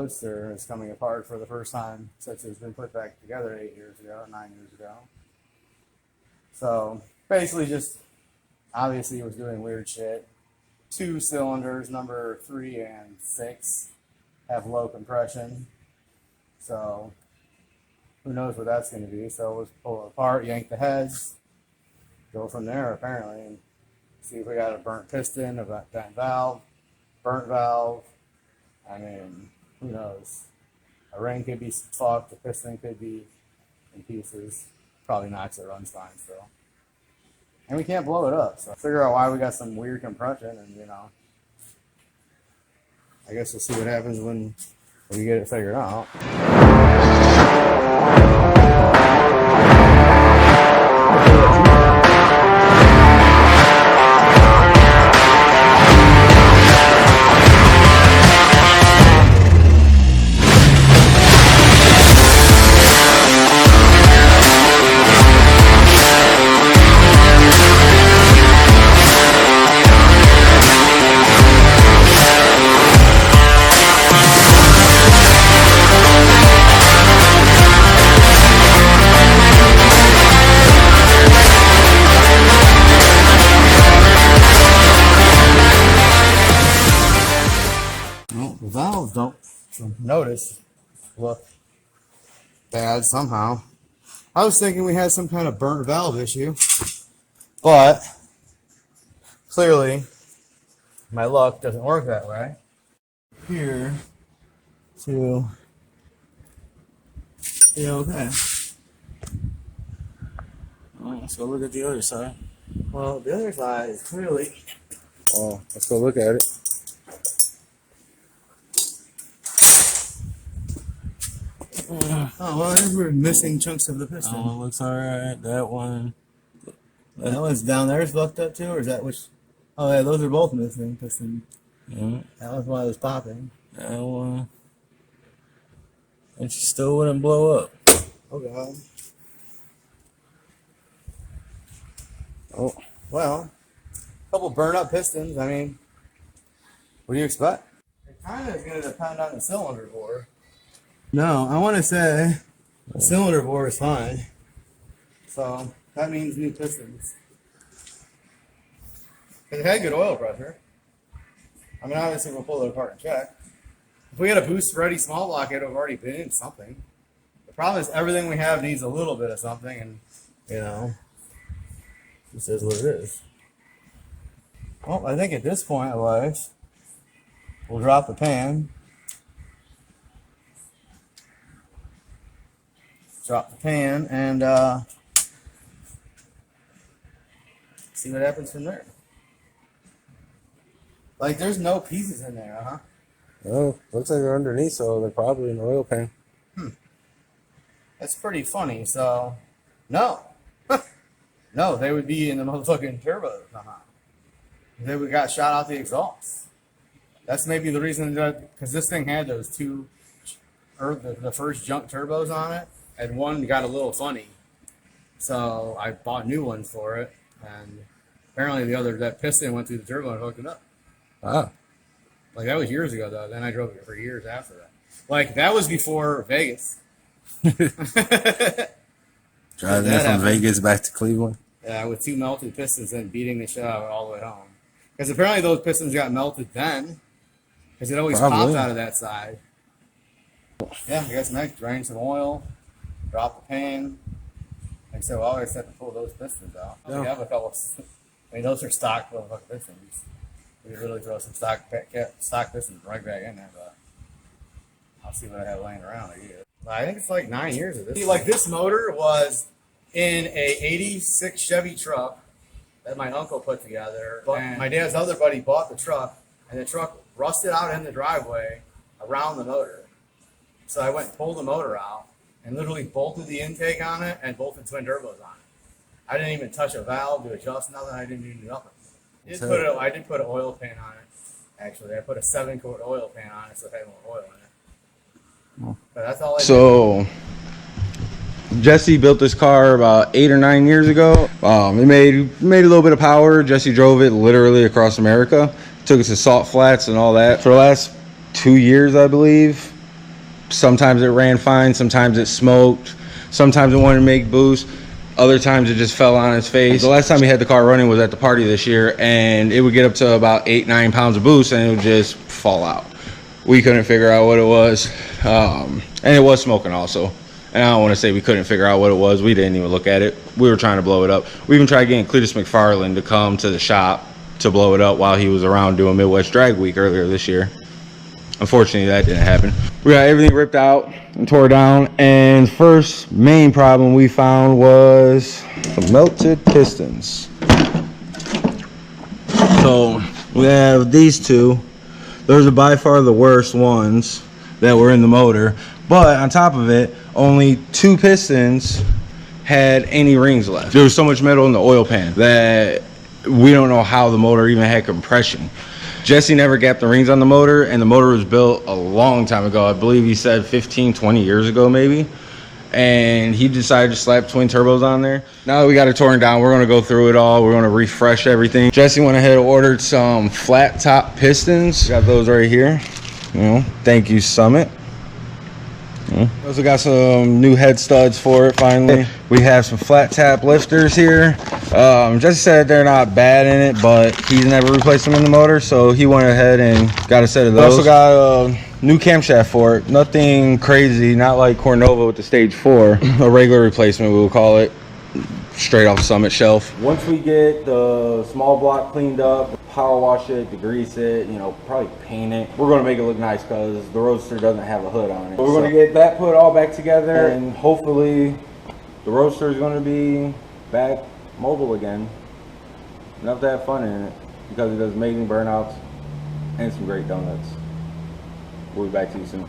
Roadster is coming apart for the first time since it's been put back together 9 years ago. So basically just, obviously it was doing weird shit. 2 cylinders, number 3 and 6, have low compression. So who knows what that's going to be. So let's pull it apart, yank the heads, go from there apparently, and see if we got a burnt piston, a bent valve, burnt valve. I mean, who knows? A ring could be fucked, the piston could be in pieces. Probably not, 'cause it runs fine still. And we can't blow it up, so figure out why we got some weird compression, and I guess we'll see what happens when we get it figured out. The valves don't notice look bad somehow. I was thinking we had some kind of burnt valve issue, but clearly my luck doesn't work that way. Here to be okay. Well, let's go look at the other side. Well, the other side is clearly. Oh, let's go look at it. Oh, well, we're missing chunks of the piston. That one looks alright. That one. That one's down there is fucked up too, or is that which? Oh yeah, those are both missing piston. Yeah. That was why it was popping. That one. And she still wouldn't blow up. Oh god. Oh well, a couple burn up pistons. I mean, what do you expect? It kind of is going to depend on the cylinder bore. No, I want to say the cylinder bore is fine. So that means new pistons. It had good oil pressure. I mean, obviously we'll pull it apart and check. If we had a boost ready small block, it would have already been in something. The problem is everything we have needs a little bit of something, and this is what it is. Well, I think at this point in life, we'll drop the pan. Drop the pan and see what happens from there. Like, there's no pieces in there, huh? Oh, looks like they're underneath, so they're probably in the oil pan. That's pretty funny. So, no. No, they would be in the motherfucking turbo somehow. They would got shot out the exhaust. That's maybe the reason that, because this thing had those two, or the first junk turbos on it, and one got a little funny. So I bought new ones for it, and apparently that piston went through the turbo and hooked it up. Ah. Like, that was years ago, though. Then I drove it for years after that. Like, that was before Vegas. Driving it from Vegas back to Cleveland. Yeah, with 2 melted pistons and beating the shit out of it all the way home. Because apparently those pistons got melted then. Because it always popped out of that side. Yeah, I guess next, drain some oil, drop the pan. Like I said, we'll always have to pull those pistons out. Yeah. We have a couple. I mean, those are stock motherfucking pistons. We could really throw some stock pistons right back in there, but I'll see what I have laying around. I think it's like 9 years of this. Like, this motor was in a 86 Chevy truck that my uncle put together. But my dad's other buddy bought the truck, and the truck rusted out in the driveway around the motor. So I went and pulled the motor out and literally bolted the intake on it and bolted twin turbos on it. I didn't even touch a valve to adjust nothing. I didn't even do nothing. I did put an oil pan on it. Actually, I put a 7-quart oil pan on it so it had more oil in it. But that's all I did. So Jesse built this car about 8 or 9 years ago. It made a little bit of power. Jesse drove it literally across America. Took it to salt flats and all that. For the last 2 years, I believe, Sometimes it ran fine, sometimes it smoked, sometimes it wanted to make boost, other times it just fell on its face. The last time we had the car running was at the party this year, and it would get up to about 8-9 pounds of boost and it would just fall out. We couldn't figure out what it was, and it was smoking also. And I don't want to say we couldn't figure out what it was. We didn't even look at it. We were trying to blow it up. We even tried getting Cletus McFarland to come to the shop to blow it up while he was around doing Midwest Drag Week earlier this year. Unfortunately, that didn't happen. We got everything ripped out and tore down, and first main problem we found was the melted pistons. So we have these two. Those are by far the worst ones that were in the motor, but on top of it, only 2 pistons had any rings left. There was so much metal in the oil pan that we don't know how the motor even had compression. Jesse never gapped the rings on the motor, and the motor was built a long time ago. I believe he said 15-20 years ago maybe, and he decided to slap twin turbos on there. Now that we got it torn down, we're going to go through it all. We're going to refresh everything. Jesse went ahead and ordered some flat top pistons. Got those right here. You know, thank you, Summit. Also got some new head studs for it finally. We have some flat tap lifters here. Jesse said they're not bad in it, but he's never replaced them in the motor, so he went ahead and got a set of those. Also got a new camshaft for it. Nothing crazy, not like Cornova with the Stage 4. A regular replacement, we will call it. Straight off Summit shelf. Once we get the small block cleaned up, power wash it, degrease it, you know, probably paint it. We're going to make it look nice because the Roadster doesn't have a hood on it. But we're going to get that put all back together, and hopefully the Roadster is going to be back mobile again. Enough to have fun in it because it does amazing burnouts and some great donuts. We'll be back to you soon.